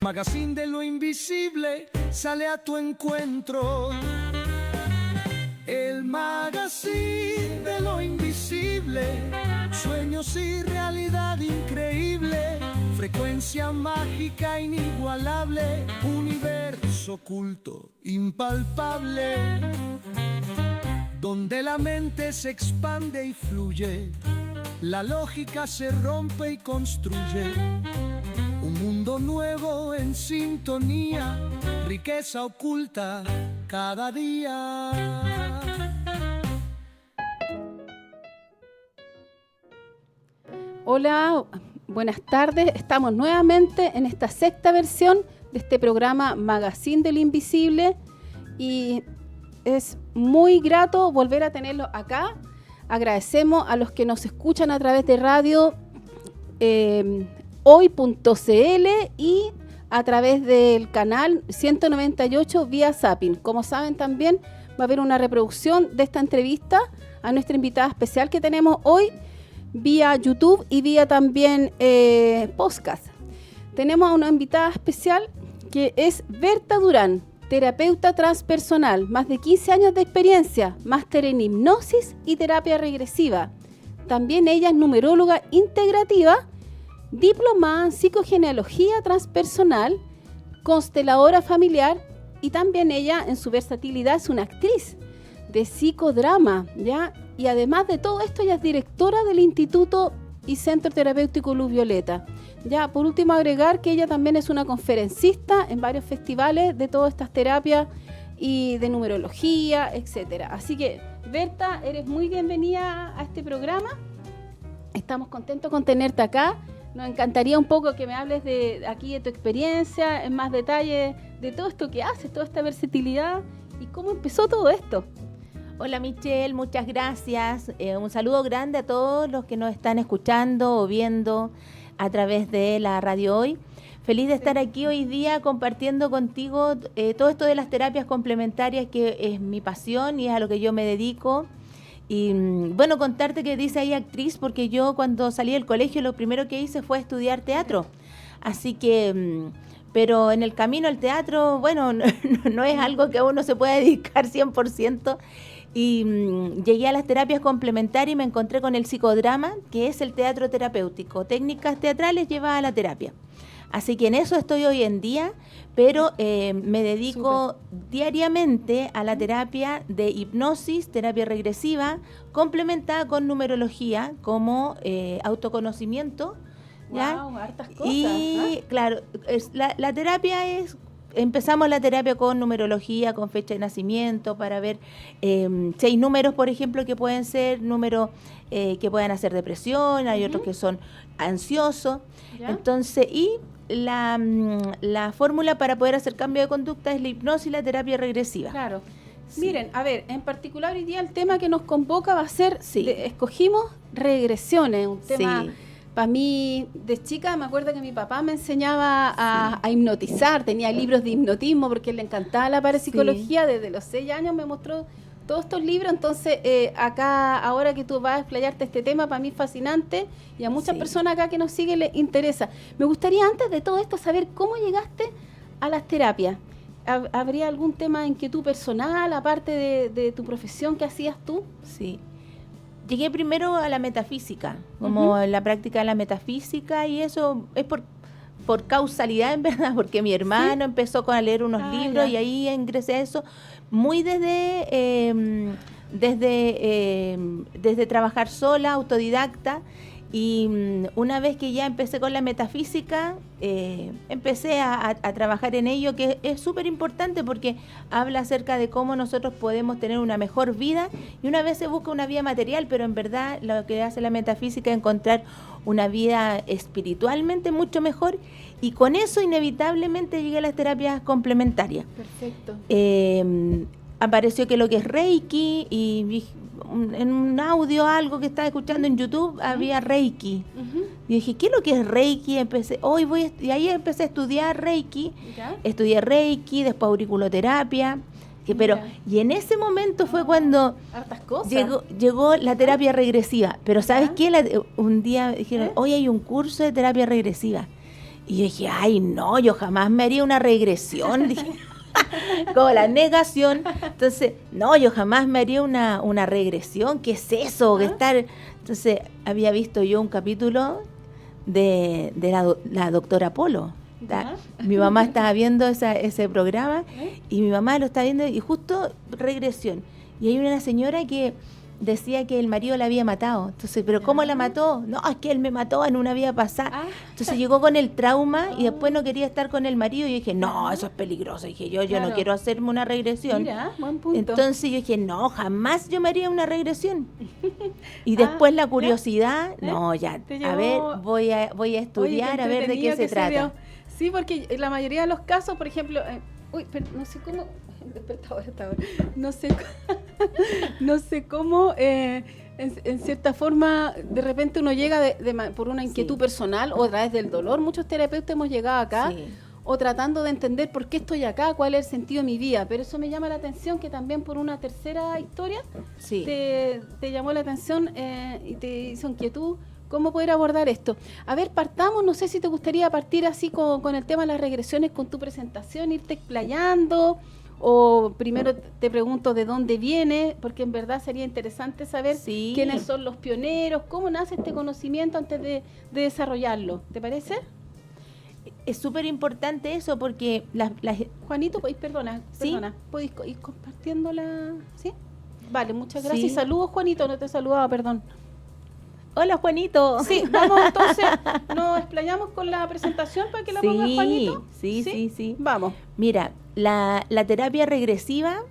Magazine de lo invisible sale a tu encuentro. El magazine de lo invisible, sueños y realidad increíble, frecuencia mágica inigualable, universo oculto, impalpable, donde la mente se expande y fluye, la lógica se rompe y construye. Un mundo nuevo en sintonía, riqueza oculta cada día. Hola, buenas tardes. Estamos nuevamente en esta sexta versión de este programa Magazine del Invisible y es muy grato volver a tenerlo acá. Agradecemos a los que nos escuchan a través de radio hoy.cl y a través del canal 198 vía Zapping. Como saben, también va a haber una reproducción de esta entrevista a nuestra invitada especial que tenemos hoy vía YouTube y vía también podcast. Tenemos a una invitada especial que es Berta Durán, terapeuta transpersonal, más de 15 años de experiencia, máster en hipnosis y terapia regresiva. También ella es numeróloga integrativa, diplomada en psicogenealogía transpersonal, consteladora familiar y también ella en su versatilidad es una actriz de psicodrama, ¿ya? Y además de todo esto ella es directora del Instituto y Centro Terapéutico Luz Violeta. Ya, por último agregar que ella también es una conferencista en varios festivales de todas estas terapias y de numerología, etcétera. Así que, Berta, eres muy bienvenida a este programa. Estamos contentos con tenerte acá. Nos encantaría un poco que me hables de aquí de tu experiencia, en más detalle de todo esto que haces, toda esta versatilidad y cómo empezó todo esto. Hola Michelle, muchas gracias. Un saludo grande a todos los que nos están escuchando o viendo a través de la radio hoy. Feliz de estar aquí hoy día compartiendo contigo todo esto de las terapias complementarias, que es mi pasión y es a lo que yo me dedico. Y bueno, contarte que dice ahí actriz, porque yo cuando salí del colegio lo primero que hice fue estudiar teatro. Así que, pero en el camino al teatro, bueno, no es algo que a uno se pueda dedicar 100%. Y llegué a las terapias complementarias y me encontré con el psicodrama, que es el teatro terapéutico, técnicas teatrales llevadas a la terapia. Así que en eso estoy hoy en día, pero me dedico diariamente a la terapia de hipnosis, terapia regresiva, complementada con numerología como autoconocimiento. ¿Ya? Wow, hartas cosas. Y claro, la terapia es... Empezamos la terapia con numerología, con fecha de nacimiento, para ver 6 números, por ejemplo, que pueden ser números que puedan hacer depresión, hay otros que son ansiosos. ¿Ya? Entonces, y la fórmula para poder hacer cambio de conducta es la hipnosis y la terapia regresiva. Claro. Sí. Miren, a ver, en particular hoy día el tema que nos convoca va a ser, escogimos regresiones, un tema... Sí. Para mí, de chica, me acuerdo que mi papá me enseñaba a hipnotizar, tenía libros de hipnotismo porque le encantaba la parapsicología, desde los 6 años me mostró todos estos libros, entonces acá, ahora que tú vas a explayarte este tema, para mí es fascinante y a muchas personas acá que nos siguen les interesa. Me gustaría antes de todo esto saber cómo llegaste a las terapias. ¿Habría algún tema de inquietud personal, aparte de tu profesión que hacías tú? Sí. Llegué primero a la metafísica, como la práctica de la metafísica, y eso es por causalidad, en verdad, porque mi hermano empezó a leer unos libros y ahí ingresé a eso, muy desde trabajar sola, autodidacta, y una vez que ya empecé con la metafísica, empecé a trabajar en ello, que es súper importante porque habla acerca de cómo nosotros podemos tener una mejor vida, y una vez se busca una vida material, pero en verdad lo que hace la metafísica es encontrar una vida espiritualmente mucho mejor, y con eso inevitablemente llegué a las terapias complementarias. Perfecto. Apareció que lo que es Reiki, y en un audio, algo que estaba escuchando en YouTube, había Reiki. Y dije, ¿qué es lo que es Reiki? Y ahí empecé a estudiar Reiki. ¿Ya? Estudié Reiki, después auriculoterapia. Y en ese momento fue cuando llegó la terapia regresiva. Pero ¿sabes qué? Un día dijeron, hoy hay un curso de terapia regresiva. Y yo dije, ay, no, yo jamás me haría una regresión. Dije, como la negación. Entonces, no, yo jamás me haría una regresión. ¿Qué es eso? Que estar... Entonces, había visto yo un capítulo de la doctora Polo. Mi mamá estaba viendo ese programa y mi mamá lo estaba viendo y justo regresión. Y hay una señora que decía que el marido la había matado. Entonces, ¿pero cómo la mató? No, es que él me mató en una vida pasada. Entonces llegó con el trauma y después no quería estar con el marido. Y yo dije, no, eso es peligroso. Y dije, yo no quiero hacerme una regresión. Mira, buen punto. Entonces yo dije, no, jamás yo me haría una regresión. Y después la curiosidad, no, ya, a ver, voy a estudiar, a ver de qué se trata. Sí, porque en la mayoría de los casos, por ejemplo, pero no sé cómo... No sé cómo, en cierta forma, de repente uno llega por una inquietud personal o a través del dolor. Muchos terapeutas hemos llegado acá o tratando de entender por qué estoy acá, cuál es el sentido de mi vida. Pero eso me llama la atención que también por una tercera historia te llamó la atención y te hizo inquietud. ¿Cómo poder abordar esto? A ver, partamos, no sé si te gustaría partir así con el tema de las regresiones, con tu presentación, irte explayando, o primero te pregunto de dónde viene, porque en verdad sería interesante saber quiénes son los pioneros, cómo nace este conocimiento antes de desarrollarlo. ¿Te parece? Es súper importante eso porque Juanito, perdona, ¿podéis ir compartiéndola? ¿Sí? Vale, muchas gracias. Y saludos, Juanito, no te saludaba, perdón. Hola, Juanito. Sí, vamos entonces, nos explayamos con la presentación para que la ponga Juanito. Sí. Vamos. Mira, la terapia regresiva,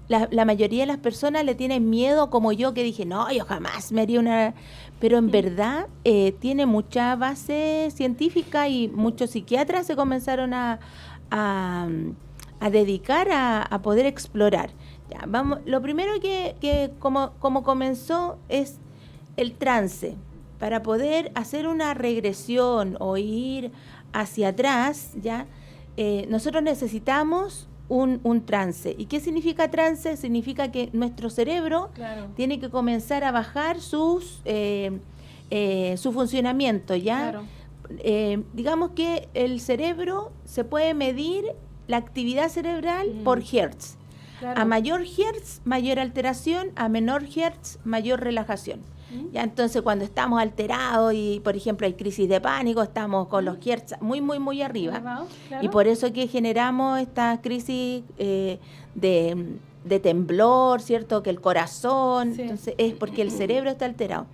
la mayoría de las personas le tienen miedo, como yo, que dije, no, yo jamás me haría una... Pero en verdad tiene mucha base científica y muchos psiquiatras se comenzaron a dedicar a poder explorar. Ya, vamos. Lo primero que como comenzó es el trance. Para poder hacer una regresión o ir hacia atrás, ya nosotros necesitamos un trance. ¿Y qué significa trance? Significa que nuestro cerebro tiene que comenzar a bajar su funcionamiento, ¿ya? Digamos que el cerebro se puede medir la actividad cerebral por hertz. A mayor hertz, mayor alteración; a menor hertz, mayor relajación. Ya, entonces cuando estamos alterados y por ejemplo hay crisis de pánico, estamos con los hertz muy arriba, y por eso que generamos esta crisis de temblor, ¿cierto? Que el corazón, entonces es porque el cerebro está alterado.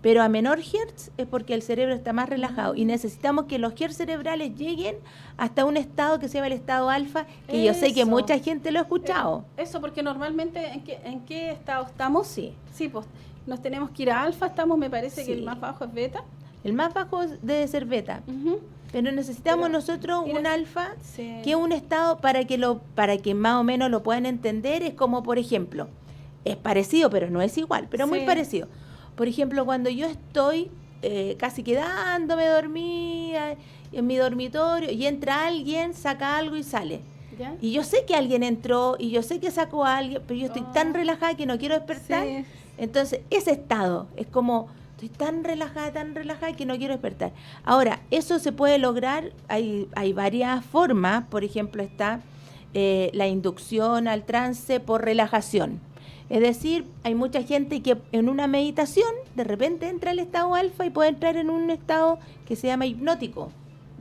Pero a menor hertz es porque el cerebro está más relajado y necesitamos que los hertz cerebrales lleguen hasta un estado que se llama el estado alfa, que yo sé que mucha gente lo ha escuchado. Eso, porque normalmente ¿en qué estado estamos? Sí, pues nos tenemos que ir a alfa, me parece que el más bajo es beta. El más bajo debe ser beta. Pero necesitamos nosotros un alfa, que es un estado para que más o menos lo puedan entender. Es como, por ejemplo, es parecido, pero no es igual, pero muy parecido. Por ejemplo, cuando yo estoy casi quedándome dormida en mi dormitorio y entra alguien, saca algo y sale. ¿Ya? Y yo sé que alguien entró y yo sé que sacó a alguien, pero yo estoy tan relajada que no quiero despertar. Entonces, ese estado es como, estoy tan relajada que no quiero despertar. Ahora, eso se puede lograr, hay varias formas. Por ejemplo, está la inducción al trance por relajación. Es decir, hay mucha gente que en una meditación de repente entra al estado alfa y puede entrar en un estado que se llama hipnótico,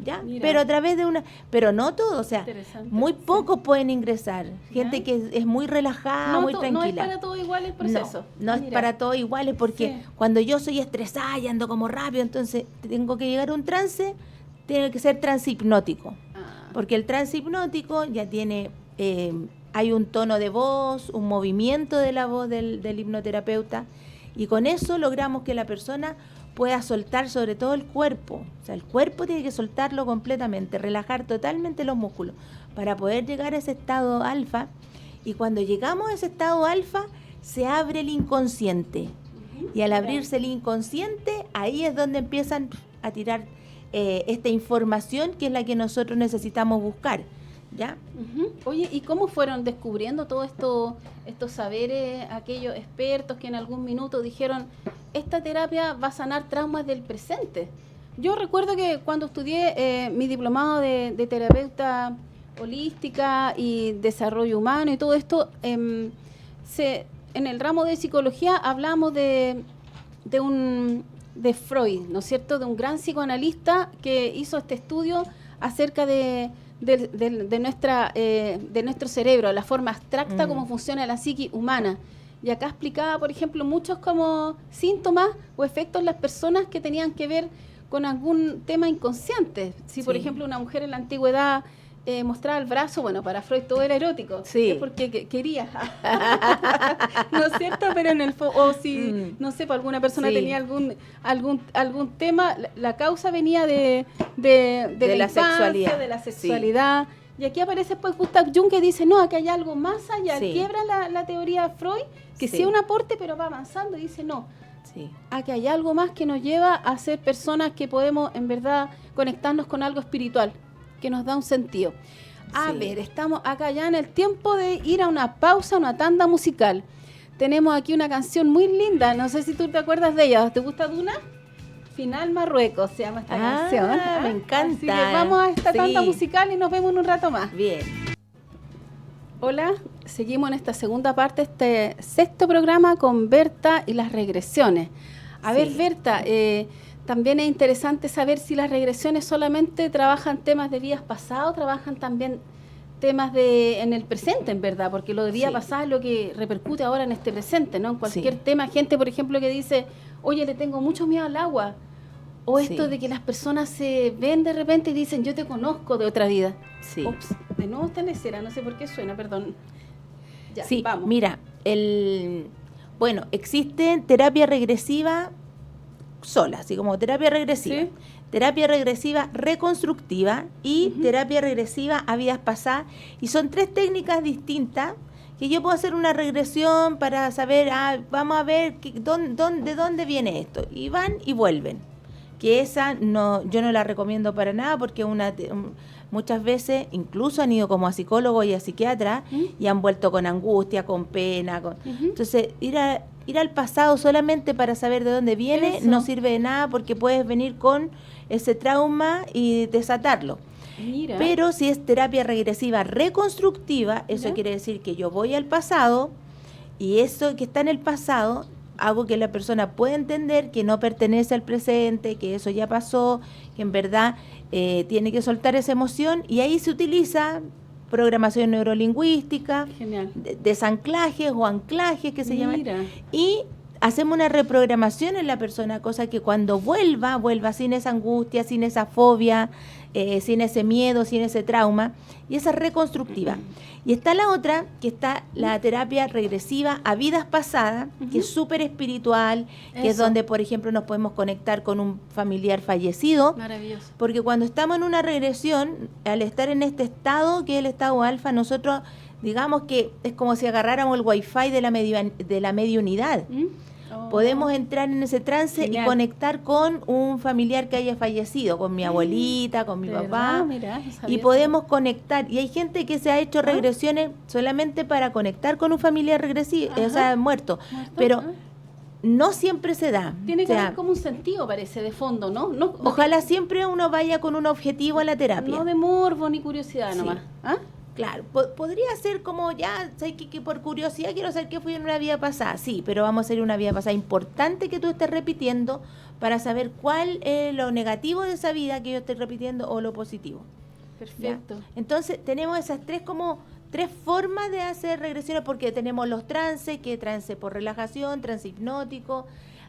¿ya? Mira. Pero a través de pero no todo, o sea, muy pocos pueden ingresar. Gente que es muy relajada, muy tranquila. No es para todo igual el proceso. No es para todo igual, porque cuando yo soy estresada y ando como rápido, entonces tengo que llegar a un trance, tiene que ser trance hipnótico. Porque el trance hipnótico ya tiene... hay un tono de voz, un movimiento de la voz del hipnoterapeuta, y con eso logramos que la persona pueda soltar sobre todo el cuerpo. O sea, el cuerpo tiene que soltarlo completamente, relajar totalmente los músculos para poder llegar a ese estado alfa. Y cuando llegamos a ese estado alfa, se abre el inconsciente. Y al abrirse el inconsciente, ahí es donde empiezan a tirar esta información, que es la que nosotros necesitamos buscar. ¿Ya? Oye, ¿y cómo fueron descubriendo todos estos saberes, aquellos expertos que en algún minuto dijeron, esta terapia va a sanar traumas del presente? Yo recuerdo que cuando estudié mi diplomado de terapeuta holística y desarrollo humano y todo esto, en el ramo de psicología hablamos de Freud, ¿no es cierto?, de un gran psicoanalista que hizo este estudio acerca de nuestro cerebro, la forma abstracta, cómo funciona la psique humana. Y acá explicaba, por ejemplo, muchos como síntomas o efectos en las personas que tenían que ver con algún tema inconsciente. Si, por ejemplo, una mujer en la antigüedad mostraba el brazo, bueno, para Freud todo era erótico, es porque quería, ¿no es cierto? Pero en el o si, no sé, pues alguna persona tenía algún tema, la causa venía de la infancia, sexualidad. De la sexualidad. Y aquí aparece pues Gustav Jung, que dice, no, aquí hay algo más allá, quiebra la teoría de Freud, que sí es un aporte, pero va avanzando, y dice, no, aquí hay algo más que nos lleva a ser personas que podemos, en verdad, conectarnos con algo espiritual, que nos da un sentido. A ver, estamos acá ya en el tiempo de ir a una pausa, una tanda musical. Tenemos aquí una canción muy linda, no sé si tú te acuerdas de ella. ¿Te gusta Duna? Final Marruecos se llama esta canción. Me encanta. Así que vamos a esta tanda musical y nos vemos en un rato más. Bien. Hola, seguimos en esta segunda parte, este sexto programa con Berta y las regresiones. A ver, Berta, también es interesante saber si las regresiones solamente trabajan temas de vidas pasadas o trabajan también temas en el presente, en verdad, porque lo de vida pasada es lo que repercute ahora en este presente, ¿no? En cualquier tema, gente, por ejemplo, que dice, oye, le tengo mucho miedo al agua, o esto de que las personas se ven de repente y dicen, yo te conozco de otra vida. Ups, de nuevo está en escena, no sé por qué suena, perdón. Ya, vamos. Mira, bueno, existe terapia regresiva sola, así como terapia regresiva, terapia regresiva reconstructiva y terapia regresiva a vidas pasadas, y son 3 técnicas distintas que yo puedo hacer una regresión para saber, vamos a ver de dónde viene esto, y van y vuelven, que esa yo no la recomiendo para nada, porque muchas veces incluso han ido como a psicólogos y a psiquiatras y han vuelto con angustia, con pena, entonces ir al pasado solamente para saber de dónde viene no sirve de nada, porque puedes venir con ese trauma y desatarlo. Mira. Pero si es terapia regresiva reconstructiva, eso quiere decir que yo voy al pasado y eso que está en el pasado hago que la persona pueda entender que no pertenece al presente, que eso ya pasó, que en verdad tiene que soltar esa emoción, y ahí se utiliza programación neurolingüística, desanclajes o anclajes que se llaman, y hacemos una reprogramación en la persona, cosa que cuando vuelva sin esa angustia, sin esa fobia, sin ese miedo, sin ese trauma, y esa es reconstructiva. Y está la otra, que está la terapia regresiva a vidas pasadas, que es súper espiritual, que es donde, por ejemplo, nos podemos conectar con un familiar fallecido. Maravilloso. Porque cuando estamos en una regresión, al estar en este estado, que es el estado alfa, nosotros, digamos que es como si agarráramos el wifi de la mediunidad. Podemos entrar en ese trance y conectar con un familiar que haya fallecido, con mi abuelita, con mi papá, Mirá, y podemos conectar. Y hay gente que se ha hecho regresiones solamente para conectar con un familiar regresivo, o sea, muerto, pero no siempre se da. Tiene que haber como un sentido, parece, de fondo, ¿no? Ojalá siempre uno vaya con un objetivo a la terapia. No de morbo ni curiosidad nomás. Claro, podría ser como ya, ¿sabes que por curiosidad quiero saber qué fui en una vida pasada? Sí, pero vamos a hacer una vida pasada importante que tú estés repitiendo para saber cuál es lo negativo de esa vida que yo estoy repitiendo o lo positivo. Perfecto. ¿Ya? Entonces tenemos esas tres formas de hacer regresiones, porque tenemos los trances, que es trance por relajación, trance hipnótico.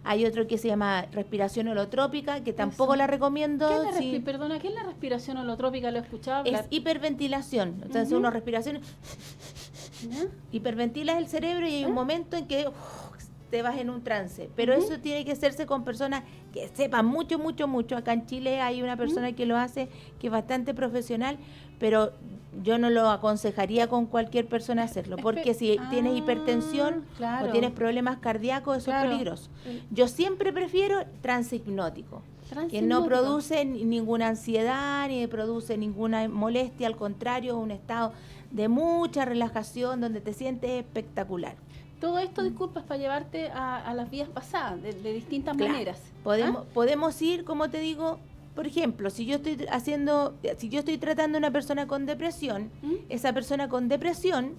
Hay otro que se llama respiración holotrópica, que tampoco la recomiendo. ¿Qué es la respiración holotrópica? Lo he escuchado hablar. Es hiperventilación. Entonces uno respiración, hiperventilas el cerebro y hay un momento en que te vas en un trance. Pero eso tiene que hacerse con personas que sepan mucho, mucho, mucho. Acá en Chile hay una persona que lo hace, que es bastante profesional, pero yo no lo aconsejaría con cualquier persona hacerlo, porque si tienes hipertensión o tienes problemas cardíacos, eso es peligroso. Yo siempre prefiero trance hipnótico, que no produce ninguna ansiedad, ni produce ninguna molestia, al contrario, es un estado de mucha relajación donde te sientes espectacular. Todo esto, disculpas, para llevarte a las vidas pasadas, de distintas maneras. Podemos ir, como te digo, por ejemplo, si yo estoy tratando a una persona con depresión, esa persona con depresión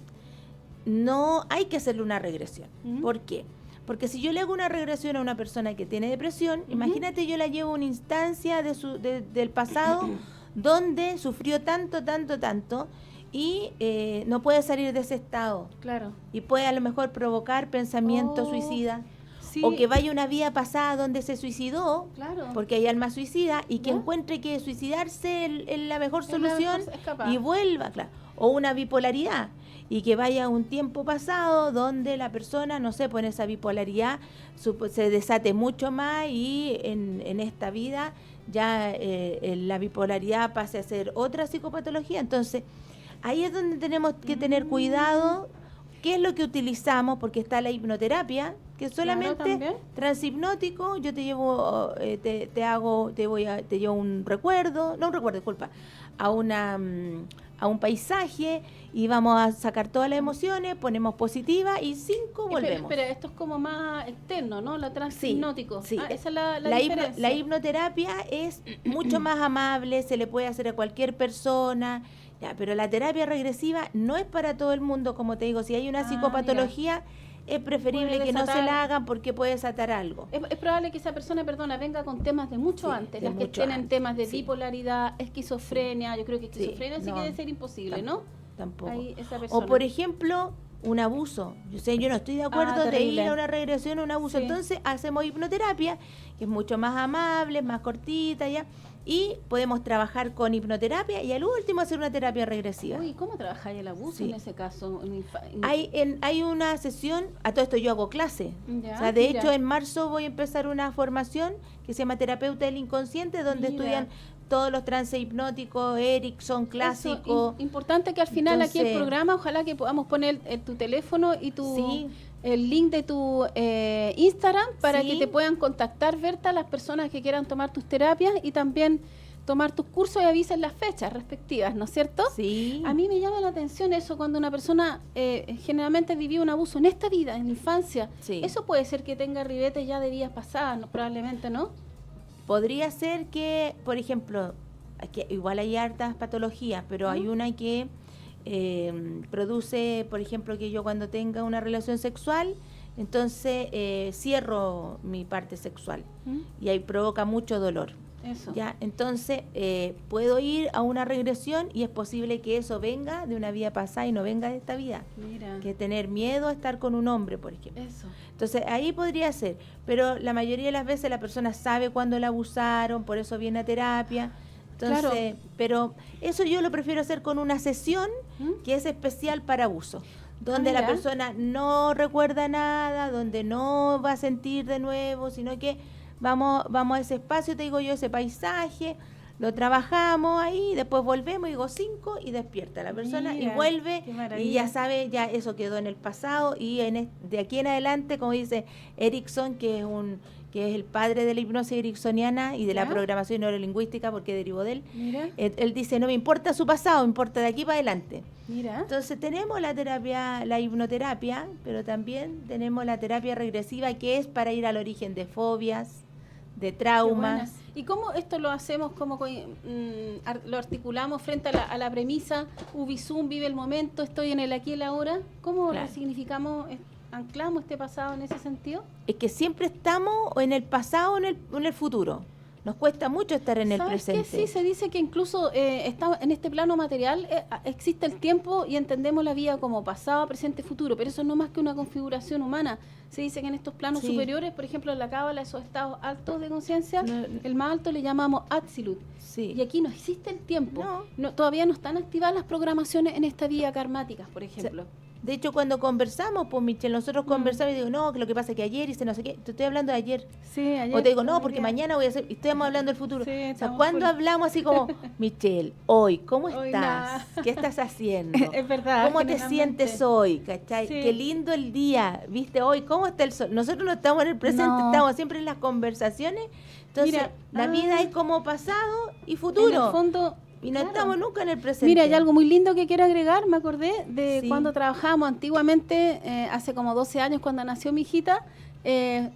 no hay que hacerle una regresión. ¿Por qué? Porque si yo le hago una regresión a una persona que tiene depresión, imagínate, yo la llevo a una instancia del pasado donde sufrió tanto, y no puede salir de ese estado. Claro. Y puede a lo mejor provocar pensamiento suicida. Sí. O que vaya a una vida pasada donde se suicidó, Claro. porque hay alma suicida, y que ¿Ya? encuentre que suicidarse es la mejor Es la solución mejor, es capaz. y vuelva, claro. O una bipolaridad, y que vaya a un tiempo pasado donde la persona, no sé, pues en esa bipolaridad se desate mucho más y en esta vida ya la bipolaridad pase a ser otra psicopatología. Entonces, ahí es donde tenemos que tener cuidado. ¿Qué es lo que utilizamos? Porque está la hipnoterapia, que es solamente también. transhipnótico. Yo te llevo, te llevo un recuerdo, no un recuerdo, disculpa, a un paisaje, y vamos a sacar todas las emociones, ponemos positiva y 5 volvemos. Pero esto es como más externo, ¿no? La transhipnótico. Sí. Esa es la diferencia. La hipnoterapia es mucho más amable, se le puede hacer a cualquier persona. Ya, pero la terapia regresiva no es para todo el mundo, como te digo. Si hay una psicopatología, es preferible Puede que no se desatar. la hagan porque puede desatar algo. Es probable que esa persona, venga con temas de mucho Sí, antes, de las que mucho tienen antes, temas de sí. bipolaridad, esquizofrenia. Yo creo que Sí, esquizofrenia sí no, que debe ser imposible, ¿no? Tampoco. Ahí esa persona. O por ejemplo, un abuso. Yo no estoy de acuerdo de terrible. ir a una regresión o un abuso. Sí. Entonces hacemos hipnoterapia, que es mucho más amable, más cortita ya. Y podemos trabajar con hipnoterapia y al último hacer una terapia regresiva. Uy, ¿cómo trabajáis el abuso Sí. en ese caso? Hay una sesión, a todo esto yo hago clase. Ya, O sea, de mira. hecho, en marzo voy a empezar una formación que se llama Terapeuta del Inconsciente, donde Mira. estudian todos los trances hipnóticos, Erickson, clásicos. Importante que al final aquí el Entonces- programa, ojalá que podamos poner tu teléfono y Sí. el link de tu Instagram para Sí. que te puedan contactar, Berta, las personas que quieran tomar tus terapias y también tomar tus cursos y avisen las fechas respectivas, ¿no es cierto? Sí. A mí me llama la atención eso cuando una persona generalmente vivió un abuso en esta vida, en la infancia. Sí. Eso puede ser que tenga ribetes ya de vidas pasadas, ¿no? Probablemente, ¿no? Podría ser que, por ejemplo, que igual hay hartas patologías, pero hay una que produce, por ejemplo, que yo cuando tenga una relación sexual, entonces cierro mi parte sexual y ahí provoca mucho dolor. Eso. Ya, entonces puedo ir a una regresión y es posible que eso venga de una vida pasada y no venga de esta vida. Mira. Que tener miedo a estar con un hombre, por ejemplo. Eso. Entonces ahí podría ser, pero la mayoría de las veces la persona sabe cuándo la abusaron, por eso viene a terapia. Entonces, Claro. pero eso yo lo prefiero hacer con una sesión que es especial para abuso, donde la mira. persona no recuerda nada, donde no va a sentir de nuevo, sino que vamos a ese espacio, te digo yo, ese paisaje, lo trabajamos ahí, después volvemos, digo 5 y despierta la persona y Mira, vuelve qué maravilla. y ya sabe, ya eso quedó en el pasado y de aquí en adelante, como dice Erickson, que es el padre de la hipnosis ericksoniana y de la ¿Ya? programación neurolingüística, porque derivó de él. Mira, Él dice, no me importa su pasado, me importa de aquí para adelante. mira. Entonces tenemos la terapia, la hipnoterapia, pero también tenemos la terapia regresiva, que es para ir al origen de fobias, de Qué traumas. buena. ¿Y cómo esto lo hacemos, lo articulamos frente a la premisa Ubisum, vive el momento, estoy en el aquí y el ahora? ¿Cómo Claro. lo significamos, anclamos este pasado en ese sentido? Es que siempre estamos o en el pasado o en el futuro. Nos cuesta mucho estar en el ¿Sabes qué? presente. Sí, se dice que incluso está en este plano material existe el tiempo y entendemos la vida como pasado, presente, futuro, pero eso no es más que una configuración humana. Se dice que en estos planos Sí. superiores, por ejemplo, en la cábala, esos estados altos de conciencia, No, el más alto le llamamos Atzilut. Sí. Y aquí no existe el tiempo. No. Todavía no están activadas las programaciones en esta vía karmáticas, por ejemplo. De hecho, cuando conversamos, pues Michelle, nosotros conversamos y digo, no, que lo que pasa es que ayer hice no sé qué. Te estoy hablando de ayer. Sí, ayer. O te digo, no, porque mañana voy a hacer. Y estamos hablando del futuro. Sí, O sea, estamos cuando full. hablamos así como, Michelle, hoy, ¿cómo Hoy estás? nada. ¿Qué estás haciendo? Es verdad, ¿Cómo te generalmente. sientes hoy? ¿Cachai? Sí. Qué lindo el día. ¿Viste hoy? ¿Cómo está el sol? Nosotros no estamos en el presente, No. estamos siempre en las conversaciones. Entonces, Mira, la vida es como pasado y futuro. En el fondo, y no claro. estamos nunca en el presente. Mira, hay algo muy lindo que quiero agregar, me acordé de Sí. cuando trabajábamos antiguamente, hace como 12 años cuando nació mi hijita,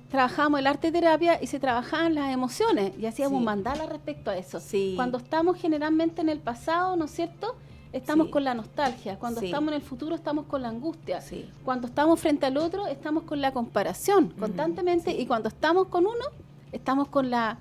trabajábamos el arte terapia y se trabajaban las emociones y hacíamos Sí. mandalas respecto a eso. Sí. Cuando estamos generalmente en el pasado, ¿no es cierto?, estamos Sí. con la nostalgia. Cuando Sí. estamos en el futuro, estamos con la angustia. Sí. Cuando estamos frente al otro, estamos con la comparación constantemente. Sí. Y cuando estamos con uno, estamos con la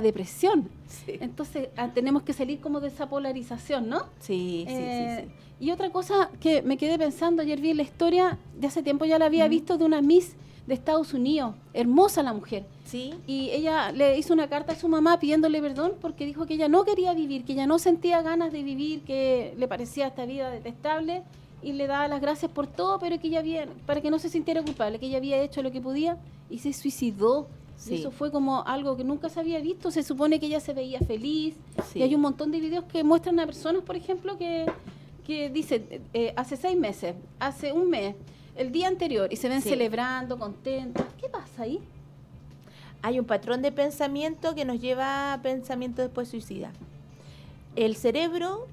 depresión. Sí. Entonces, tenemos que salir como de esa polarización, ¿no? Sí, sí, sí. Y otra cosa que me quedé pensando, ayer vi la historia, de hace tiempo ya la había visto, de una Miss de Estados Unidos, hermosa la mujer. Sí. Y ella le hizo una carta a su mamá pidiéndole perdón porque dijo que ella no quería vivir, que ella no sentía ganas de vivir, que le parecía esta vida detestable y le daba las gracias por todo, pero que ella había, para que no se sintiera culpable, que ella había hecho lo que podía y se suicidó. Sí. Y eso fue como algo que nunca se había visto. Se supone que ella se veía feliz. Sí. Y hay un montón de videos que muestran a personas, por ejemplo, que dicen hace 6 meses, hace un mes, el día anterior, y se ven Sí. celebrando, contentos. ¿Qué pasa ahí? Hay un patrón de pensamiento que nos lleva a pensamiento después suicida. El cerebro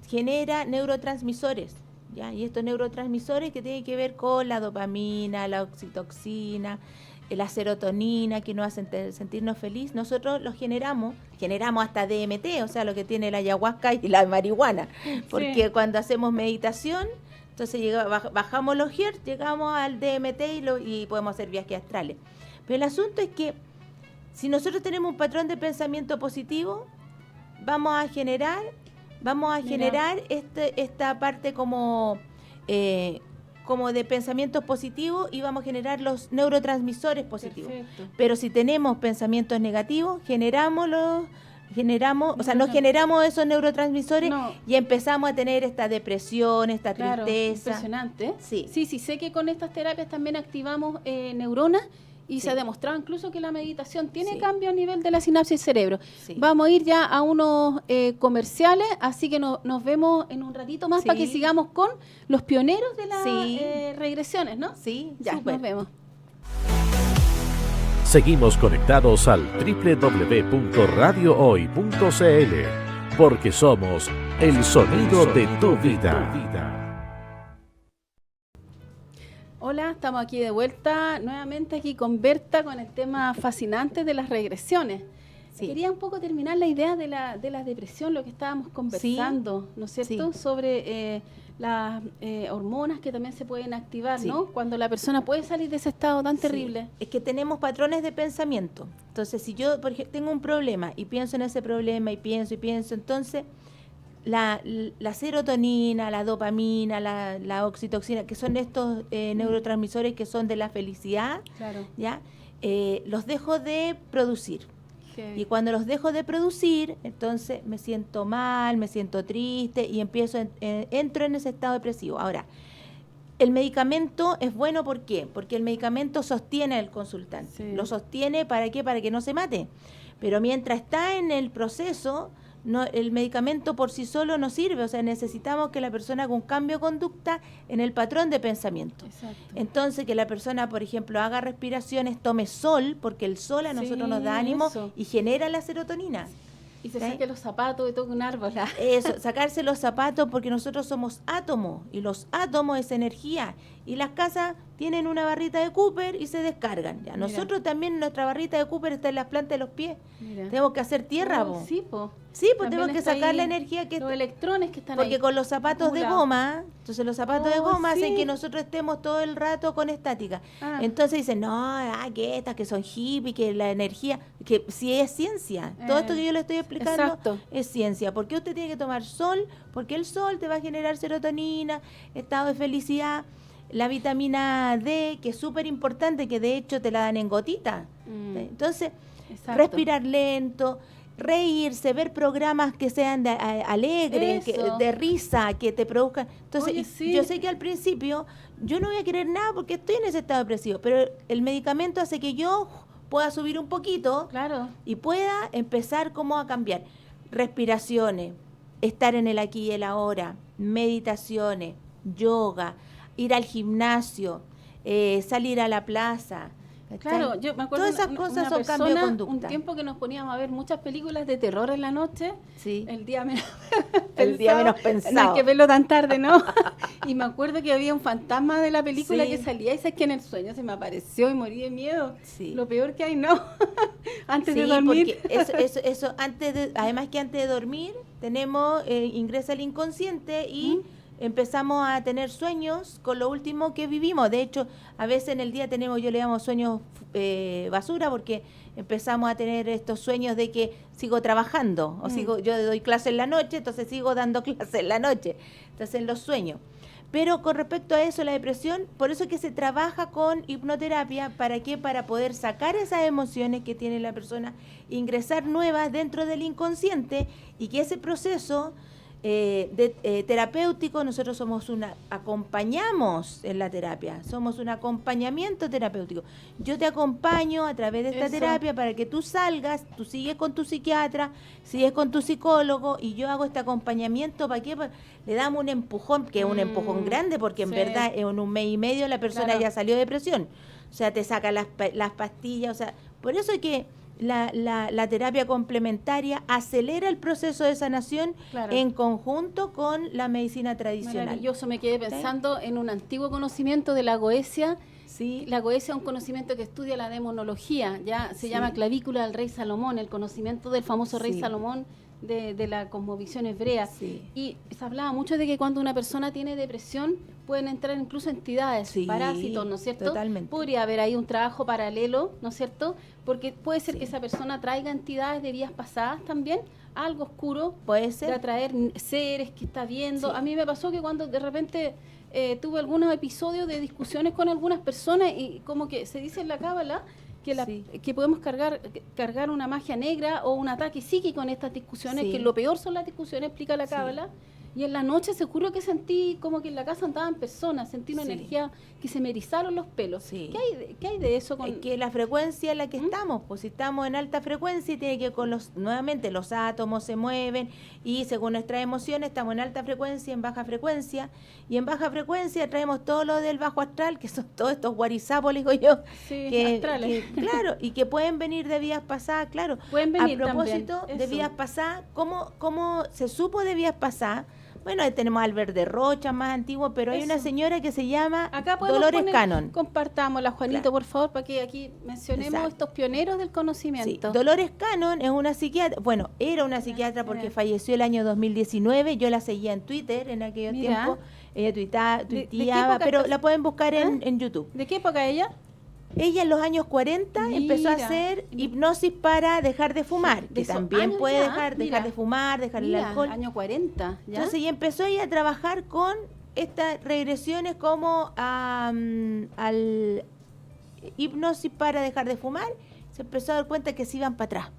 genera neurotransmisores, ¿ya? Y estos neurotransmisores que tienen que ver con la dopamina, la oxitoxina, la serotonina, que nos hacen sentirnos felices, nosotros los generamos hasta DMT, o sea, lo que tiene la ayahuasca y la marihuana, porque cuando hacemos meditación, entonces bajamos los hertz, llegamos al DMT y podemos hacer viajes astrales. Pero el asunto es que si nosotros tenemos un patrón de pensamiento positivo, vamos a generar esta parte como de pensamientos positivos y vamos a generar los neurotransmisores positivos. Perfecto. Pero si tenemos pensamientos negativos, no generamos esos neurotransmisores No. y empezamos a tener esta depresión, esta Claro, tristeza. impresionante. Sí. Sí, sé que con estas terapias también activamos neuronas y Sí. se ha demostrado incluso que la meditación tiene Sí. cambio a nivel de la sinapsis del cerebro. Sí. Vamos a ir ya a unos comerciales, así que nos vemos en un ratito más Sí. para que sigamos con los pioneros de las Sí. regresiones, ¿no? Sí, Ya, súper. nos vemos. Seguimos conectados al www.radiohoy.cl porque somos el sonido de tu vida. Hola, estamos aquí de vuelta, nuevamente aquí con Berta, con el tema fascinante de las regresiones. Sí. Quería un poco terminar la idea de la depresión, lo que estábamos conversando, ¿no es cierto? Sí. Sobre las hormonas que también se pueden activar, Sí. ¿no? Cuando la persona puede salir de ese estado tan terrible. Sí. Es que tenemos patrones de pensamiento. Entonces, si yo, por ejemplo, tengo un problema y pienso en ese problema y pienso, entonces la serotonina, la dopamina, la oxitoxina, que son estos neurotransmisores que son de la felicidad, Claro. ¿ya? Los dejo de producir. Y cuando los dejo de producir, entonces me siento mal, me siento triste y entro en ese estado depresivo. Ahora, el medicamento es bueno, ¿por qué? Porque el medicamento sostiene al consultante. Sí. Lo sostiene, ¿para qué? Para que no se mate. Pero mientras está en el proceso, el medicamento por sí solo no sirve. O sea, necesitamos que la persona haga un cambio de conducta en el patrón de pensamiento. Exacto. Entonces, que la persona, por ejemplo, haga respiraciones, tome sol, porque el sol a nosotros Sí, nos da ánimo eso. y genera la serotonina. Y se ¿Sí? saque los zapatos y toque un árbol. Eso, sacarse los zapatos, porque nosotros somos átomos y los átomos es energía. Y las casas tienen una barrita de Cooper y se descargan. Ya. Mira. Nosotros también, nuestra barrita de Cooper está en las plantas de los pies. Mira. Tenemos que hacer tierra, Oh, po. sí, po. Sí, pues También tenemos que está sacar ahí la energía que los electrones que están ahí. porque con los zapatos de acumulados. goma, entonces los zapatos de Oh, goma sí. hacen que nosotros estemos todo el rato con estática. Ah. Entonces dicen, no, que estas que son hippies, que la energía, que sí es ciencia. Todo esto que yo le estoy explicando exacto. es ciencia. ¿Por qué usted tiene que tomar sol? Porque el sol te va a generar serotonina, estado de felicidad, la vitamina D, que es súper importante, que de hecho te la dan en gotita. Entonces, Exacto. respirar lento, reírse, ver programas que sean alegres, Eso. de risa, que te produzcan. Entonces, Oye, sí. yo sé que al principio yo no voy a querer nada porque estoy en ese estado depresivo, pero el medicamento hace que yo pueda subir un poquito Claro. y pueda empezar como a cambiar. Respiraciones, estar en el aquí y el ahora, meditaciones, yoga, ir al gimnasio, salir a la plaza, ¿cachai? Claro, yo me acuerdo Todas esas cosas son cambios de conducta. un tiempo que nos poníamos a ver muchas películas de terror en la noche. Sí. El día menos El día menos pensado. No hay que verlo tan tarde, ¿no? Y me acuerdo que había un fantasma de la película Sí. que salía y sabes que en el sueño se me apareció y morí de miedo. Sí. Lo peor que hay, ¿no? Antes de Sí, dormir. porque eso además que antes de dormir tenemos, ingresa el inconsciente y empezamos a tener sueños con lo último que vivimos. De hecho, a veces en el día tenemos, yo le llamo sueños basura, porque empezamos a tener estos sueños de que sigo trabajando, o yo doy clase en la noche, entonces sigo dando clase en la noche. Entonces en los sueños. Pero con respecto a eso, la depresión, por eso es que se trabaja con hipnoterapia. ¿Para qué? Para poder sacar esas emociones que tiene la persona, ingresar nuevas dentro del inconsciente, y que ese proceso terapéutico, nosotros acompañamos en la terapia, somos un acompañamiento terapéutico. Yo te acompaño a través de esta terapia para que tú salgas, tú sigues con tu psiquiatra, sigues con tu psicólogo, y yo hago este acompañamiento. ¿Para qué? Le damos un empujón, que es un empujón grande, porque en verdad en un mes y medio la persona ya salió de depresión, o sea, te saca las pastillas, o sea, por eso es que la terapia complementaria acelera el proceso de sanación en conjunto con la medicina tradicional. Maravilloso, me quedé pensando en un antiguo conocimiento de la Goesia. Sí, la Goesia es un conocimiento que estudia la demonología, ya se llama clavícula del rey Salomón, el conocimiento del famoso rey Salomón de la cosmovisión hebrea. Y se hablaba mucho de que cuando una persona tiene depresión pueden entrar incluso entidades, parásitos, ¿no es cierto? Totalmente. Podría haber ahí un trabajo paralelo, ¿no es cierto? Porque puede ser que esa persona traiga entidades de vidas pasadas también, algo oscuro, puede ser, de atraer seres que está viendo. A mí me pasó que cuando de repente tuve algunos episodios de discusiones con algunas personas, y como que se dice en la cábala que podemos cargar una magia negra o un ataque psíquico en estas discusiones, que lo peor son las discusiones, explica la cábala. Y en la noche seguro que sentí como que en la casa andaban personas, sentí una energía que se me erizaron los pelos. ¿Qué hay de eso? Es que la frecuencia en la que estamos, pues si estamos en alta frecuencia, tiene que nuevamente los átomos se mueven, y según nuestras emociones estamos en alta frecuencia, en baja frecuencia, y en baja frecuencia traemos todo lo del bajo astral, que son todos estos guarizapos, digo yo, astrales. Claro, y que pueden venir de vidas pasadas, claro. Pueden venir a propósito también, de vidas pasadas, ¿cómo se supo de vidas pasadas? Bueno, ahí tenemos a Albert de Rocha, más antiguo, pero hay una señora que se llama Dolores Cannon. Compartámosla, Juanito, por favor, para que aquí mencionemos estos pioneros del conocimiento. Dolores Cannon es una psiquiatra, bueno, era una psiquiatra porque falleció el año 2019, yo la seguía en Twitter en aquellos tiempos, ella tuiteaba, pero la pueden buscar en YouTube. ¿De qué época ella? Ella en los años 40 empezó a hacer hipnosis para dejar de fumar, que también puede dejar de fumar, dejar el alcohol. Año 40, ¿ya? Entonces ella empezó ella a trabajar con estas regresiones como al hipnosis para dejar de fumar. Se empezó a dar cuenta que se iban para atrás.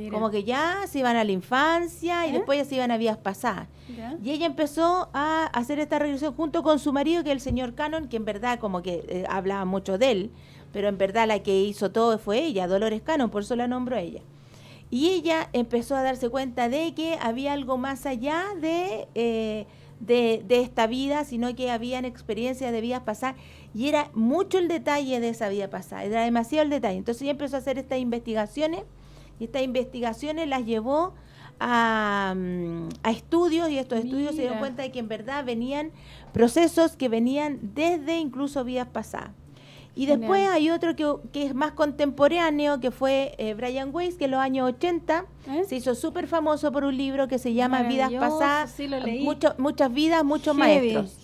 Como que ya se iban a la infancia y después ya se iban a vidas pasadas. Y ella empezó a hacer esta regresión junto con su marido, que es el señor Cannon, que en verdad como que hablaba mucho de él, pero en verdad la que hizo todo fue ella, Dolores Cannon, por eso la nombró ella. Y ella empezó a darse cuenta de que había algo más allá de esta vida, sino que habían experiencias de vidas pasadas, y era mucho el detalle de esa vida pasada, era demasiado el detalle. Entonces ella empezó a hacer estas investigaciones, y estas investigaciones las llevó a estudios, y estos estudios se dieron cuenta de que en verdad venían procesos que venían desde incluso vidas pasadas. Y después hay otro que es más contemporáneo, que fue Brian Weiss, que en los años 80 se hizo súper famoso por un libro que se llama Vidas Pasadas, muchas vidas, muchos maestros.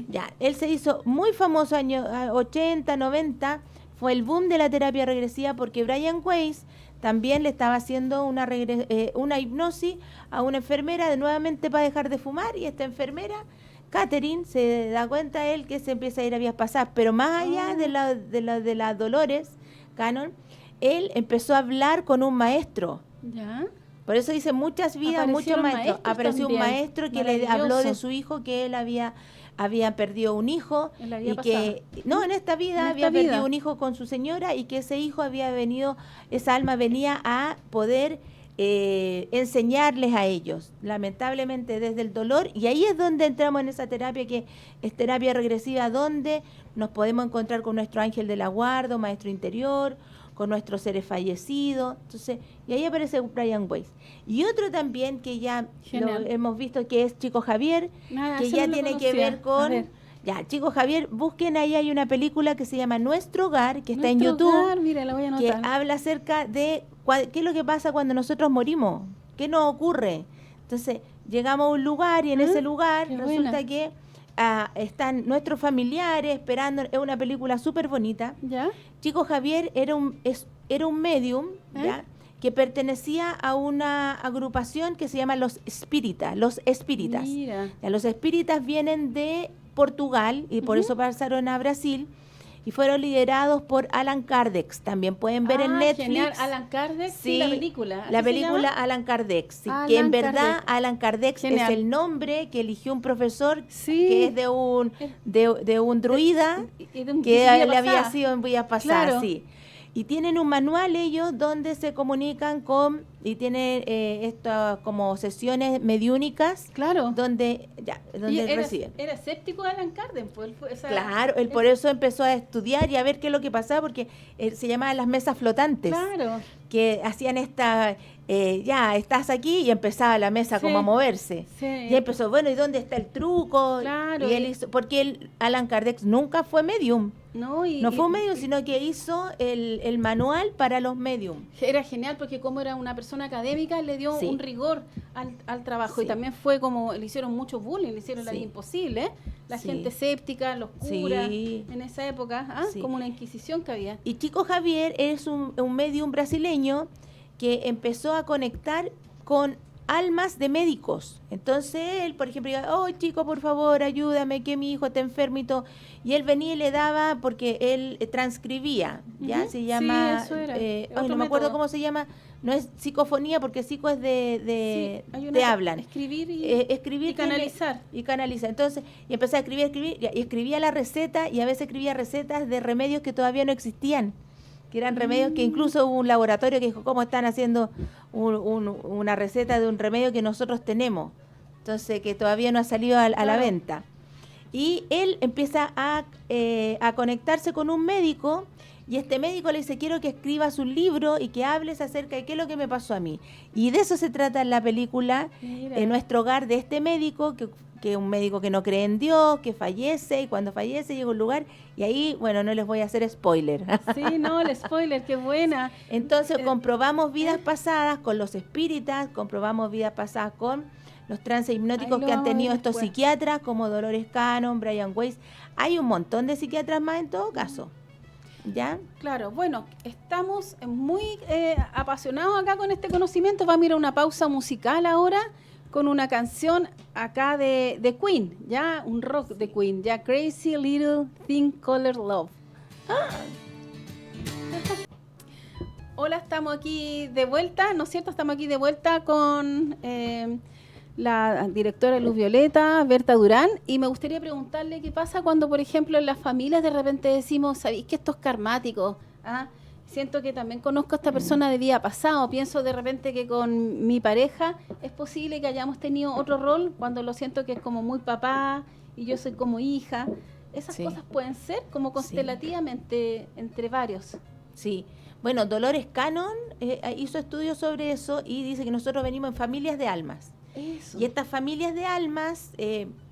Ya, él se hizo muy famoso años 80, 90, fue el boom de la terapia regresiva, porque Brian Weiss también le estaba haciendo una hipnosis a una enfermera nuevamente para dejar de fumar, y esta enfermera, Catherine, se da cuenta él que se empieza a ir a vidas pasadas, pero más allá de la Dolores Cannon, él empezó a hablar con un maestro. ¿Ya? Por eso dice muchos maestros. Apareció un maestro que le habló de su hijo, que él había perdido un hijo, y que en esta vida había perdido un hijo con su señora, y que ese hijo esa alma venía a poder enseñarles a ellos, lamentablemente desde el dolor, y ahí es donde entramos en esa terapia que es terapia regresiva, donde nos podemos encontrar con nuestro ángel de la guarda, maestro interior, con nuestros seres fallecidos. Entonces, y ahí aparece Brian Weiss. Y otro también que ya lo hemos visto, que es Chico Javier, que ya tiene que ver con... Ya, Chico Javier, busquen, ahí hay una película que se llama Nuestro Hogar, que está en YouTube, mira, la voy a que anotar. habla acerca de qué es lo que pasa cuando nosotros morimos, qué nos ocurre. Entonces, llegamos a un lugar y en ese lugar resulta que están nuestros familiares esperando. Es una película súper bonita. ¿Ya? Chico Javier era un medium, ¿ya?, que pertenecía a una agrupación que se llama Los Espíritas. Mira. Ya, los espíritas vienen de Portugal y por eso pasaron a Brasil y fueron liderados por Allan Kardec. También pueden ver en Netflix. Genial. Allan Kardec, sí, la película. La película Allan Kardec, sí, que en verdad Allan Kardec es el nombre que eligió un profesor que es de un druida que le había sido en vidas pasadas, claro. sí. Y tienen un manual ellos donde se comunican con, y tienen estas como sesiones mediúnicas, claro, donde reciben. Era escéptico Allan Kardec, pues Claro, él por eso empezó a estudiar y a ver qué es lo que pasaba, porque se llamaban las mesas flotantes. Claro. Que hacían ya, estás aquí, y empezaba la mesa como a moverse. Sí. Y empezó, bueno, ¿y dónde está el truco? Claro. Y él hizo, porque Allan Kardec nunca fue medium. No fue un medium, sino que hizo el manual para los medium. Era genial porque como era una persona académica le dio un rigor al trabajo y también fue como, le hicieron mucho bullying, le hicieron la vida imposible, la gente escéptica, los curas, en esa época, como una inquisición que había. Y Chico Javier es un medium brasileño que empezó a conectar con almas de médicos. Entonces él, por ejemplo, diga, oh chico, por favor, ayúdame, que mi hijo está enfermo y todo. Y él venía y le daba, porque él transcribía, ¿ya? Se llama, eso era. No me acuerdo cómo se llama, no es psicofonía, porque psico es de hablan. Escribir escribir y canalizar. Y canalizar. Entonces, y empecé a escribir, y escribía la receta, y a veces escribía recetas de remedios que todavía no existían, que eran remedios que incluso hubo un laboratorio que dijo, ¿cómo están haciendo una receta de un remedio que nosotros tenemos? Entonces, que todavía no ha salido a la venta. Y él empieza a conectarse con un médico, y este médico le dice, quiero que escribas un libro y que hables acerca de qué es lo que me pasó a mí. Y de eso se trata en la película, en Nuestro Hogar, de este médico, que es un médico que no cree en Dios, que fallece, y cuando fallece llega a un lugar, y ahí, bueno, no les voy a hacer spoiler. Sí, no, el spoiler, qué buena. Entonces comprobamos vidas pasadas con los espíritas, comprobamos vidas pasadas con los trances hipnóticos que han tenido estos psiquiatras, como Dolores Cannon, Brian Weiss. Hay un montón de psiquiatras más en todo caso. ¿Ya? Claro, bueno, estamos muy apasionados acá con este conocimiento. Vamos a ir a una pausa musical ahora con una canción acá de Queen, ya un rock de Queen, ya Crazy Little Thing Called Love. Hola, estamos aquí de vuelta, ¿no es cierto? Estamos aquí de vuelta con la directora Luz Violeta, Berta Durán, y me gustaría preguntarle qué pasa cuando, por ejemplo, en las familias de repente decimos, ¿sabéis que esto es karmático? Siento que también conozco a esta persona de vida pasado, pienso de repente que con mi pareja es posible que hayamos tenido otro rol, cuando lo siento que es como muy papá y yo soy como hija. Esas cosas pueden ser como constelativamente entre varios. Sí. Bueno, Dolores Cannon hizo estudios sobre eso y dice que nosotros venimos en familias de almas. Eso. Y estas familias de almas,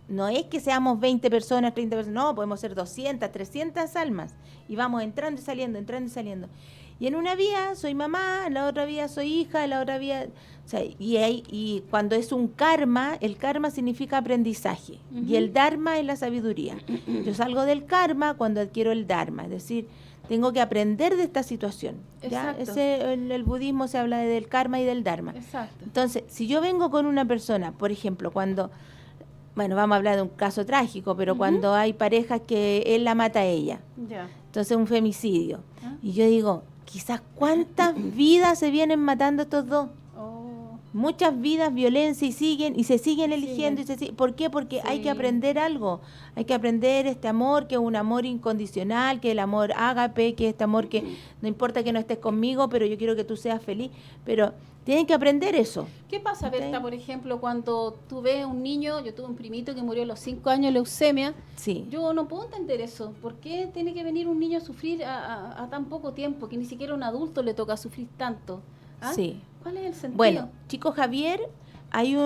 no es que seamos 20 personas, 30 personas, no, podemos ser 200, 300 almas. Y vamos entrando y saliendo, entrando y saliendo. Y en una vía soy mamá, en la otra vía soy hija, en la otra vía... O sea, y cuando es un karma, el karma significa aprendizaje. Y el dharma es la sabiduría. Yo salgo del karma cuando adquiero el dharma, es decir, tengo que aprender de esta situación. ¿Ya? En el budismo se habla del karma y del dharma. Exacto. Entonces, si yo vengo con una persona, por ejemplo, cuando, bueno, vamos a hablar de un caso trágico, pero cuando hay parejas que él la mata a ella, entonces un femicidio, y yo digo, quizás cuántas vidas se vienen matando estos dos. Muchas vidas, violencia, y se siguen eligiendo. ¿Por qué? Porque hay que aprender algo. Hay que aprender este amor, que es un amor incondicional, que es el amor ágape, que es este amor que no importa que no estés conmigo, pero yo quiero que tú seas feliz. Pero Tienen que aprender eso. ¿Qué pasa, ¿Ok? Berta, por ejemplo, cuando tú ves un niño, yo tuve un primito que murió a los 5 años de leucemia, Sí. yo no puedo entender eso. ¿Por qué tiene que venir un niño a sufrir a tan poco tiempo, que ni siquiera a un adulto le toca sufrir tanto? ¿Ah? Sí. ¿Cuál es el sentido? Bueno, Chico Javier, hay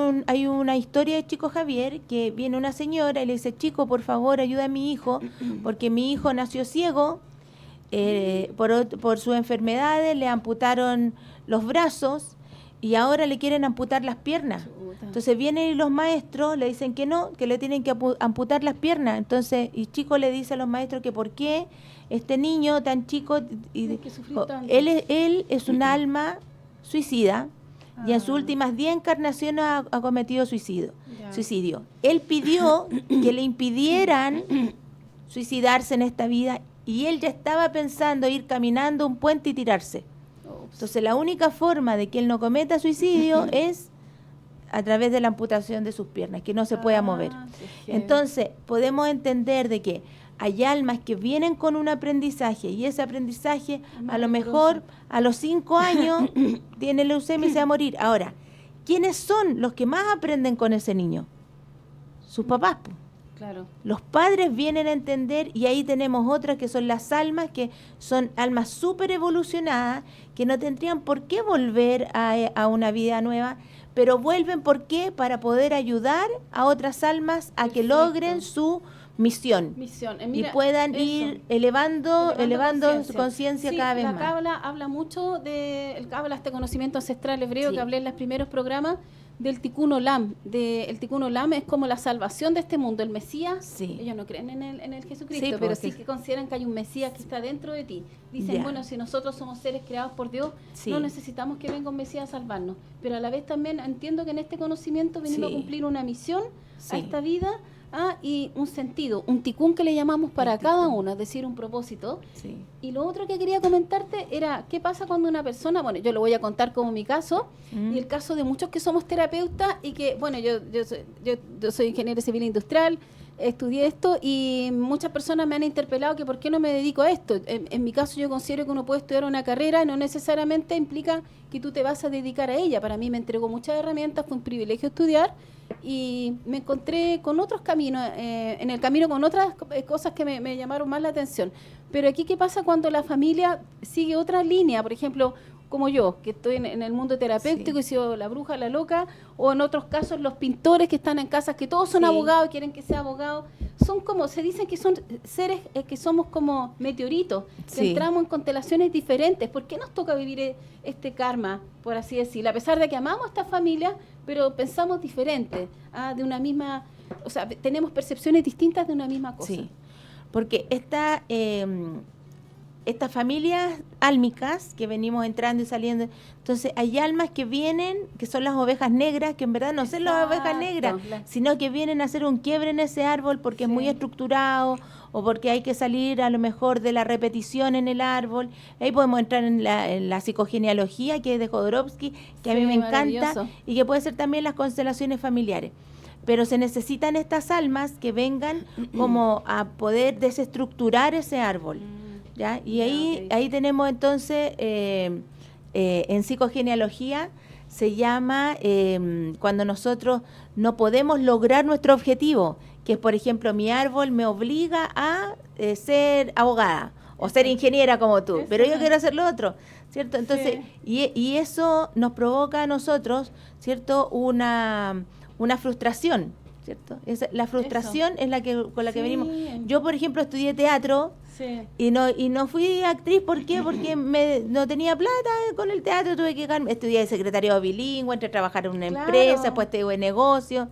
una historia de Chico Javier que viene una señora y le dice, Chico, por favor, ayuda a mi hijo, porque mi hijo nació ciego, por sus enfermedades le amputaron los brazos y ahora le quieren amputar las piernas. Chuta. Entonces vienen los maestros, le dicen que no, que le tienen que amputar las piernas. Entonces, y Chico le dice a los maestros que por qué este niño tan chico, Tiene que sufrir tanto. él es un alma suicida y en sus Ah. últimas 10 encarnaciones ha cometido suicidio. Ya. Él pidió que le impidieran suicidarse en esta vida y él ya estaba pensando ir caminando un puente y tirarse. Ups. Entonces la única forma de que él no cometa suicidio es a través de la amputación de sus piernas, que no se pueda mover. Qué heavy. Entonces podemos entender de que hay almas que vienen con un aprendizaje y ese aprendizaje Más a lo riguroso. mejor a los 5 años tiene leucemia y se va a morir. Ahora, ¿quiénes son los que más aprenden con ese niño? Sus papás, po. Claro. Los padres vienen a entender y ahí tenemos otras que son las almas, que son almas súper evolucionadas, que no tendrían por qué volver a una vida nueva, pero vuelven, ¿por qué? Para poder ayudar a otras almas a que Perfecto. logren su misión Misión. y puedan ir elevando su conciencia Sí, cada vez la más. Cábala habla mucho el Cábala, este conocimiento ancestral hebreo Sí. que hablé en los primeros programas, del Tikkun Olam. El Tikkun Olam es como la salvación de este mundo, el Mesías. Sí. Ellos no creen en el Jesucristo, Sí, pero porque- sí que consideran que hay un Mesías que está dentro de ti. Dicen, Ya. bueno, si nosotros somos seres creados por Dios, Sí. no necesitamos que venga un Mesías a salvarnos. Pero a la vez también entiendo que en este conocimiento venimos Sí. a cumplir una misión Sí. a esta vida. Y un sentido, un tikkun que le llamamos para Un cada tikkun. uno, es decir, un propósito. Sí. Y lo otro que quería comentarte era, ¿qué pasa cuando una persona, bueno, yo lo voy a contar como mi caso, y el caso de muchos que somos terapeutas y que, bueno, yo soy ingeniero civil industrial, estudié esto y muchas personas me han interpelado que por qué no me dedico a esto. En mi caso yo considero que uno puede estudiar una carrera y no necesariamente implica que tú te vas a dedicar a ella. Para mí me entregó muchas herramientas, fue un privilegio estudiar y me encontré con otros caminos, en el camino con otras cosas que me llamaron más la atención. Pero aquí, ¿qué pasa cuando la familia sigue otra línea? Por ejemplo, como yo, que estoy en el mundo terapéutico, Sí. he sido la bruja, la loca, o en otros casos los pintores que están en casas, que todos son Sí. abogados, quieren que sea abogado. Son como, se dicen que son seres que somos como meteoritos, que Sí. entramos en constelaciones diferentes. ¿Por qué nos toca vivir este karma, por así decirlo? A pesar de que amamos a esta familia, pero pensamos diferente, de una misma, o sea, tenemos percepciones distintas de una misma cosa. Sí, porque estas familias álmicas que venimos entrando y saliendo, entonces hay almas que vienen, que son las ovejas negras, que en verdad no son las ovejas Exacto, negras, la- sino que vienen a hacer un quiebre en ese árbol porque es Sí. muy estructurado o porque hay que salir a lo mejor de la repetición en el árbol. Ahí podemos entrar en la psicogenealogía, que es de Jodorowsky, que a mí Sí, me encanta, maravilloso. y que puede ser también las constelaciones familiares. Pero se necesitan estas almas que vengan como a poder desestructurar ese árbol. ¿Ya? Y Ya, ahí, ok. ahí tenemos entonces, en psicogenealogía, se llama cuando nosotros no podemos lograr nuestro objetivo, que es, por ejemplo, mi árbol me obliga a ser abogada o ser ingeniera como tú, pero yo Exacto. quiero hacer lo otro, ¿cierto? Entonces, y eso nos provoca a nosotros, ¿cierto? Una frustración, ¿cierto? La frustración es la que con la que Sí. venimos. Yo, por ejemplo, estudié teatro. Sí. Y no fui actriz, ¿por qué? Porque no tenía plata con el teatro, tuve que estudiar de secretariado bilingüe, entré a trabajar en una Claro. empresa, después tuve negocio.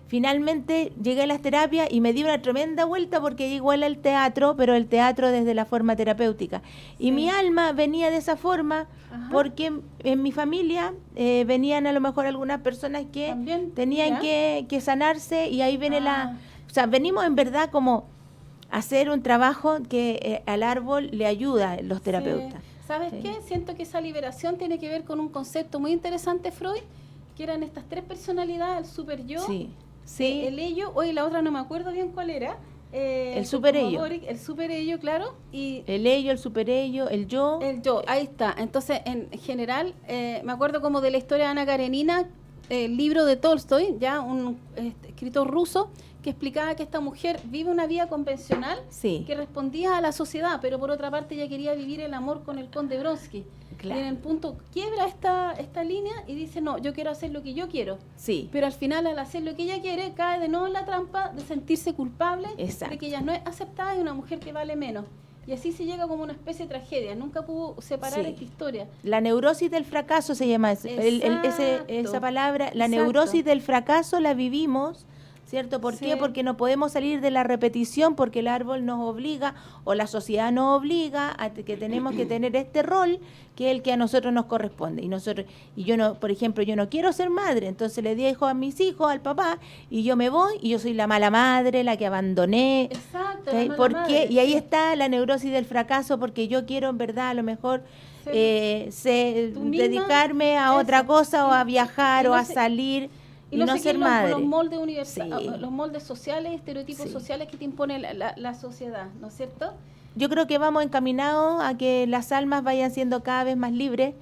Finalmente llegué a las terapias y me di una tremenda vuelta porque llegué igual al teatro, pero el teatro desde la forma terapéutica. Y mi alma venía de esa forma Ajá. porque en mi familia venían a lo mejor algunas personas que También, tenían ¿ya? que sanarse y ahí viene Ah. o sea, venimos en verdad como hacer un trabajo que al árbol le ayuda los terapeutas. Sí. ¿Sabes Sí. qué? Siento que esa liberación tiene que ver con un concepto muy interesante, Freud, que eran estas tres personalidades, el super yo, Sí, el ello, hoy la otra no me acuerdo bien cuál era, El super ello. El super ello, claro. Y El ello, el super ello, el yo. el yo, ahí está. Entonces, en general, me acuerdo como de la historia de Ana Karenina, el libro de Tolstoy, ya un escritor ruso, que explicaba que esta mujer vive una vida convencional Sí. que respondía a la sociedad, pero por otra parte ella quería vivir el amor con el conde Bronsky. Claro. Y en el punto quiebra esta línea y dice, no, yo quiero hacer lo que yo quiero. Sí. Pero al final, al hacer lo que ella quiere, cae de nuevo en la trampa de sentirse culpable, Exacto. de que ella no es aceptada y una mujer que vale menos. Y así se llega como una especie de tragedia. Nunca pudo separar Sí. esta historia. La neurosis del fracaso se llama Exacto. esa palabra. La Exacto. neurosis del fracaso la vivimos, ¿cierto? ¿Por Sí. qué? Porque no podemos salir de la repetición, porque el árbol nos obliga, o la sociedad nos obliga a que tenemos que tener este rol, que es el que a nosotros nos corresponde. Y yo no, por ejemplo, yo no quiero ser madre, entonces le dejo a mis hijos, al papá, y yo me voy, y yo soy la mala madre, la que abandoné. Exacto. ¿Sí? la mala ¿Por madre, qué? Y ahí sí. está la neurosis del fracaso, porque yo quiero en verdad a lo mejor Tú misma, dedicarme a eso. otra cosa o a viajar y o no a se- salir y no seguir ser madre. los moldes Sí. los moldes sociales, estereotipos Sí. sociales que te impone la sociedad, ¿no es cierto? Yo creo que vamos encaminados a que las almas vayan siendo cada vez más libres,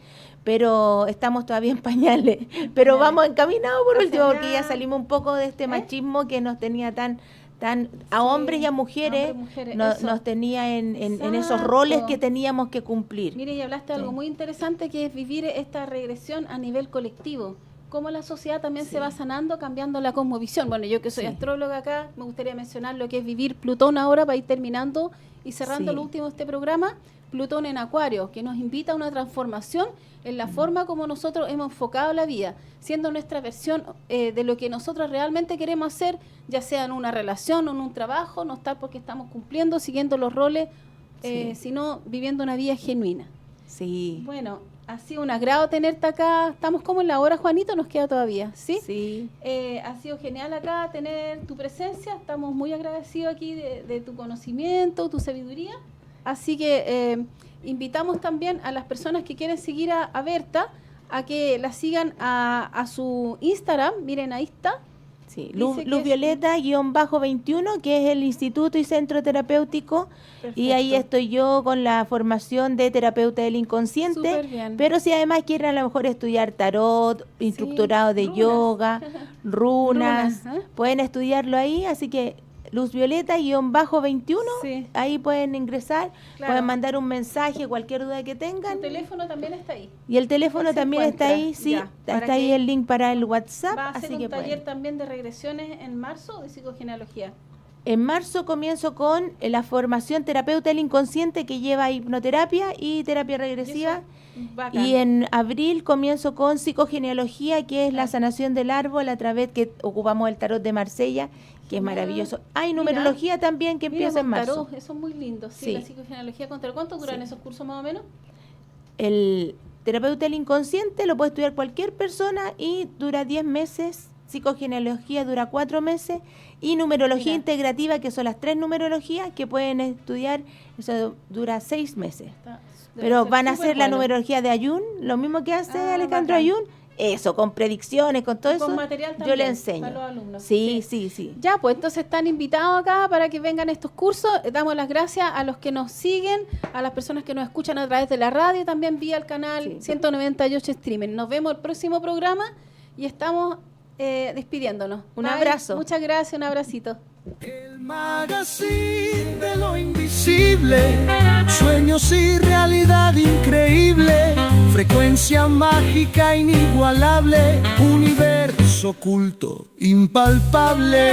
pero estamos todavía en pañales. Pero vamos encaminados por Hacia último, porque allá. ya salimos un poco de este machismo que nos tenía tan a Sí, hombres y a mujeres, hombres, mujeres, nos eso. tenía en esos Exacto. roles que teníamos que cumplir. Mire, y hablaste de algo Sí. muy interesante que es vivir esta regresión a nivel colectivo. Cómo la sociedad también Sí. se va sanando, cambiando la cosmovisión. Bueno, yo que soy Sí. astróloga acá, me gustaría mencionar lo que es vivir Plutón ahora para ir terminando y cerrando Sí. el último de este programa. Plutón en Acuario, que nos invita a una transformación en la forma como nosotros hemos enfocado la vida, siendo nuestra versión de lo que nosotros realmente queremos hacer, ya sea en una relación o en un trabajo, no estar porque estamos cumpliendo, siguiendo los roles, Sí. sino viviendo una vida genuina. Sí. Bueno, ha sido un agrado tenerte acá. Estamos como en la hora, Juanito, nos queda todavía, ¿sí? Sí. Ha sido genial acá tener tu presencia. Estamos muy agradecidos aquí de tu conocimiento, tu sabiduría. Así que invitamos también a las personas que quieren seguir a Berta a que la sigan a su Instagram. Miren, ahí está. Sí, Dice Luz, que Luz es- Violeta-21, que es el Instituto y Centro Terapéutico, y ahí Perfecto. estoy yo con la formación de terapeuta del inconsciente, Súper bien. pero si además quieren a lo mejor estudiar tarot, instructorado de runas. yoga, runas, Runas, ¿eh? pueden estudiarlo ahí, así que Luz Violeta-21, Sí. ahí pueden ingresar, Claro. pueden mandar un mensaje, cualquier duda que tengan. Tu teléfono también está ahí. Y el teléfono Ahí se también está ahí, encuentra, sí, ya, para está ahí que- el link para el WhatsApp, Va a hacer así un que taller pueden. también de regresiones en marzo de psicogenealogía. En marzo comienzo con la formación terapeuta del inconsciente que lleva hipnoterapia y terapia regresiva. Bacán. Y en abril comienzo con psicogenealogía, que es la sanación del árbol a través que ocupamos el tarot de Marsella, que es maravilloso. Hay Mira. numerología también que Mira, empieza en con marzo. tarot, eso es muy lindo. Sí, Sí. la psicogenealogía con tarot. ¿Cuánto duran Sí. esos cursos más o menos? El terapeuta del inconsciente lo puede estudiar cualquier persona y dura 10 meses. Psicogenealogía dura 4 meses y numerología Mira. integrativa, que son las 3 numerologías que pueden estudiar, eso dura 6 meses. Debe Pero ser van a súper hacer la bueno. numerología de Ayun, lo mismo que hace Ah, Alejandro bacán. Ayun, eso, con predicciones, con todo Y con eso, material yo también le enseño. para los alumnos. Sí, Sí. sí, sí. Ya, pues entonces están invitados acá para que vengan estos cursos. Damos las gracias a los que nos siguen, a las personas que nos escuchan a través de la radio, también vía el canal Sí. 198 Streaming. Nos vemos el próximo programa y estamos despidiéndonos. Un Bye. abrazo. Muchas gracias, un abracito. El magazine de lo invisible, sueños y realidad increíble, frecuencia mágica inigualable, universo oculto, impalpable.